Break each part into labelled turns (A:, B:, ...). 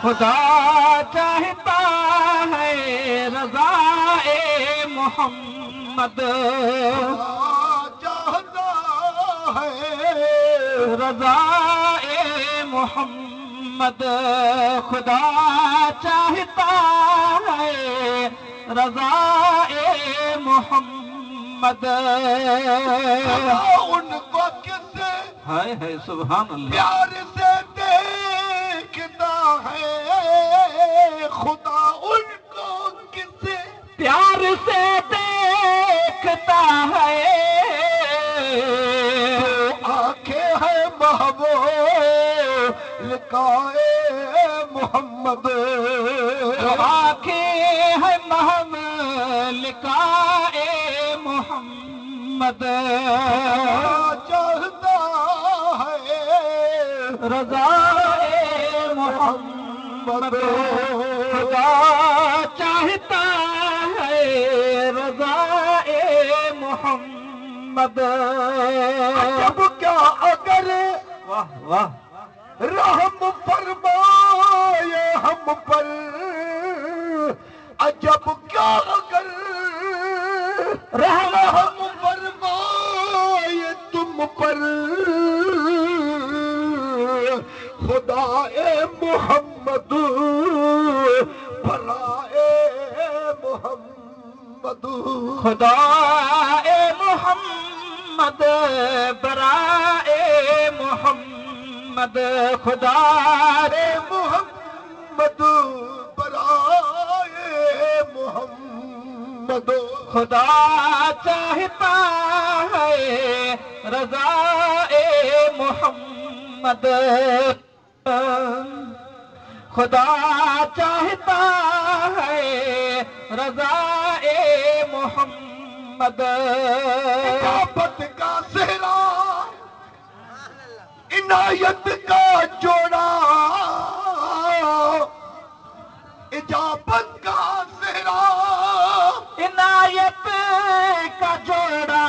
A: खुदा चाहता है रज़ाए मोहम्मद,
B: चाहता है
A: रज़ाए मोहम्मद, खुदा चाहता है रज़ाए मोहम्मद।
B: उनको किसे
A: हाय हाय सुभान अल्लाह,
B: प्यार से देखता है खुदा, उनको किसे
A: प्यार से देखता है।
B: आंखें है महबूब लिकाए मोहम्मद,
A: आंखें है महम लिकाए मोहम्मद,
B: चाहता है
A: रज़ाए मोहम्मद, खुदा चाहता है रज़ाए मोहम्मद।
B: जब क्या अगर
A: वाह वाह,
B: रहम फरमाए हम पर, अजब क्या अगर रहम फरमाए तुम पर, खुदाए मोहम्मद भलाए मोहम्मद,
A: खुदाए मोहम्मद बराए मोहम्मद, खुदाए
B: मोहम्मद बराए मोहम्मद,
A: खुदा चाहता है रज़ाए मोहम्मद, खुदा चाहता है रज़ाए मोहम्मद।
B: इजाबत का सेहरा इनायत का जोड़ा, इजाबत का सेहरा
A: इनायत का जोड़ा,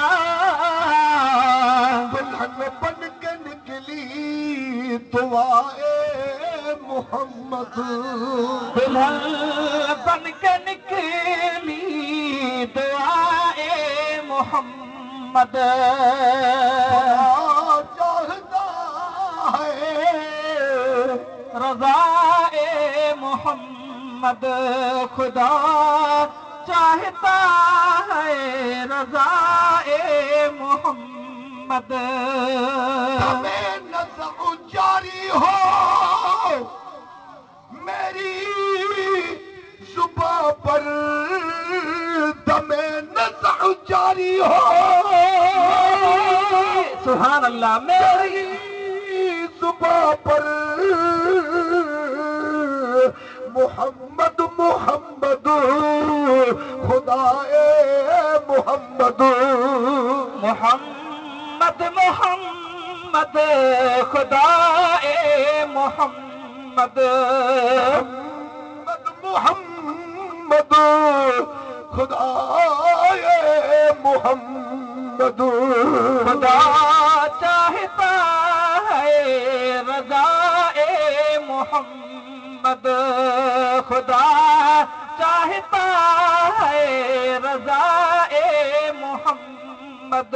B: दुल्हन बन के निकली दुआए मोहम्मद,
A: दुल्हन बन के निकली दुआए मोहम्मद,
B: चाहता है
A: रज़ाए मोहम्मद, खुदा चाहता है रज़ाए मोहम्मद।
B: हमें नज़्र जारी हो मेरी जुबां पर, दमे नज़्र जारी हो
A: सुभान अल्लाह, मेरी
B: जुबां पर, मोहम्मद मोहम्मद खुदाए मोहम्मद,
A: मोहम्मद मोहम्मद खुदाए मोहम्मद,
B: मोहम्मद खुदाए मोहम्मद,
A: खुदा चाहता है रज़ाए मोहम्मद, खुदा चाहता है रज़ाए मोहम्मद।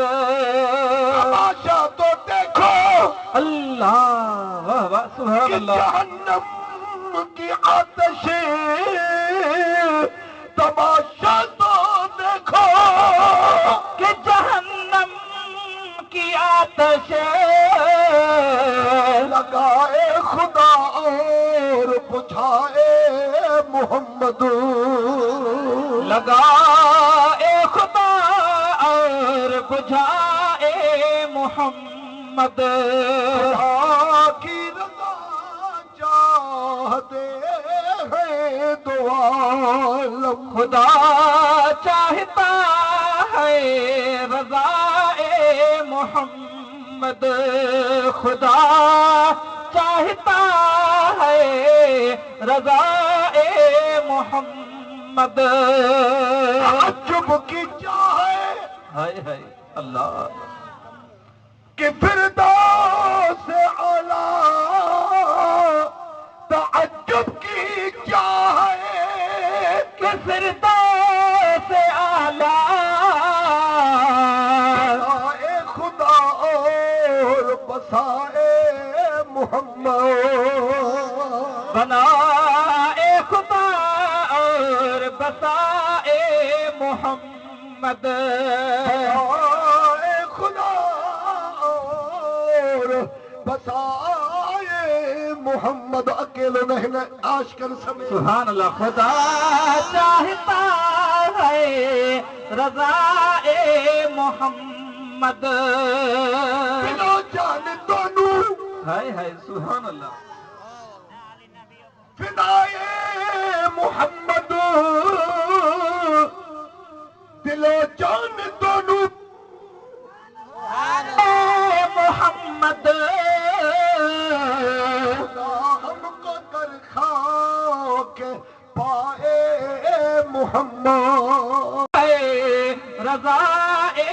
B: तमाशा तो देखो
A: अल्लाह वाह वाह सुभान
B: कि
A: अल्लाह,
B: जहन्नम की आतिश, तमाशा तो देखो
A: कि जहन्नम की आतिश
B: लगाए खुदा और बुझाए मोहम्मद,
A: लगाए खुदा और बुझाए मोहम्मद,
B: की रज़ा चाहते हैं दो आलम,
A: खुदा चाहता है रज़ाए मोहम्मद, खुदा चाहता है रज़ाए मोहम्मद।
B: ताज्जुब की चाहे
A: हाय हाय अल्लाह,
B: कि फिरदौस आला ताज्जुब ताज्जुब की चाहे
A: कि फिरदौस से आला
B: बनाए खुदा और बसाए मोहम्मद
A: बनाए खुदा और बसाए मोहम्मद
B: बनाए खुदा और बसाए मोहम्मद अकेले नहीं आशकर समय
A: सुभान अल्लाह। खुदा चाहता है रज़ाए मोहम्मद।
B: बिना जान दोनों
A: हाय हाय सुभान अल्लाह।
B: फिदाए मोहम्मद दिलो जान दोनों
A: मोहम्मद
B: खुदा हमको कर खाओ के पाए मोहम्मद
A: रज़ाए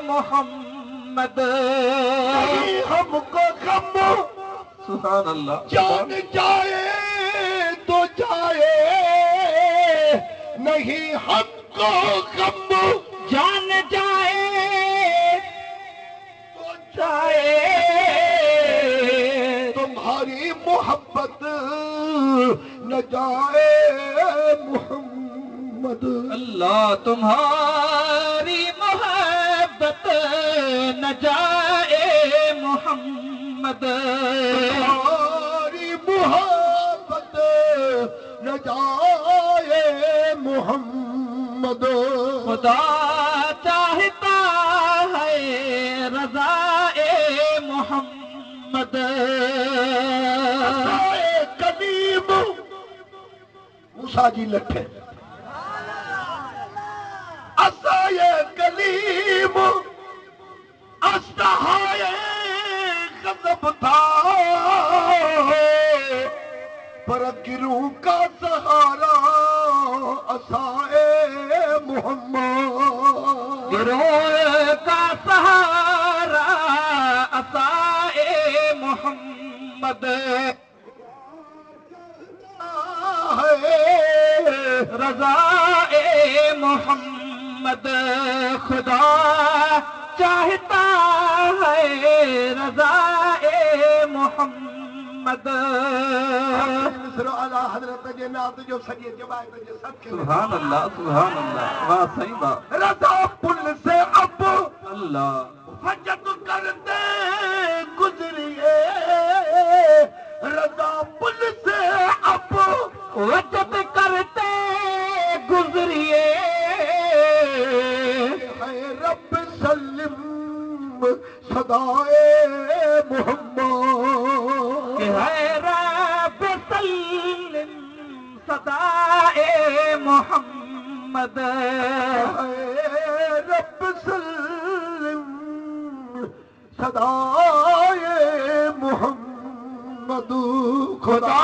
A: मोहम्मद।
B: नहीं हमको गम
A: सुभान अल्लाह।
B: जान जाए तो जाए नहीं हमको गम
A: जान जाए
B: तो
A: जाए
B: तुम्हारी मोहब्बत न जाए मोहम्मद
A: अल्लाह तुम्हारी मोहब्बत न जाए मोहम्मद।
B: तुम्हारी मोहब्बत न जाए मोहम्मद
A: खुदा चाहता है रज़ाए मोहम्मद।
B: असाए कलीम मूसा जी लठे असाए कलीम अस्तहाए गज़ब था पर गिरू का सहारा असाए मोहम्मद
A: गिरोह का सहारा असाए मोहम्मद। रज़ाए मोहम्मद। खुदा चाहता है रज़ाए मोहम्मद।
B: मिस्र अला हजरत जे नात जो सॼे जमायत जे सदके
A: सुभान अल्लाह सुभान अल्लाह। वाह सही बात।
B: रज़ा पुल से अब
A: अल्लाह
B: फजत करते गुजरिए रज़ा पुल से अब
A: वजद करते गुजरिए
B: है रब सल्लिम सदाए मोहम्मद
A: कि है रब सल्लिम सदाए मोहम्मद।
B: है रब सल्लिम सदाए मोहम्मद खुदा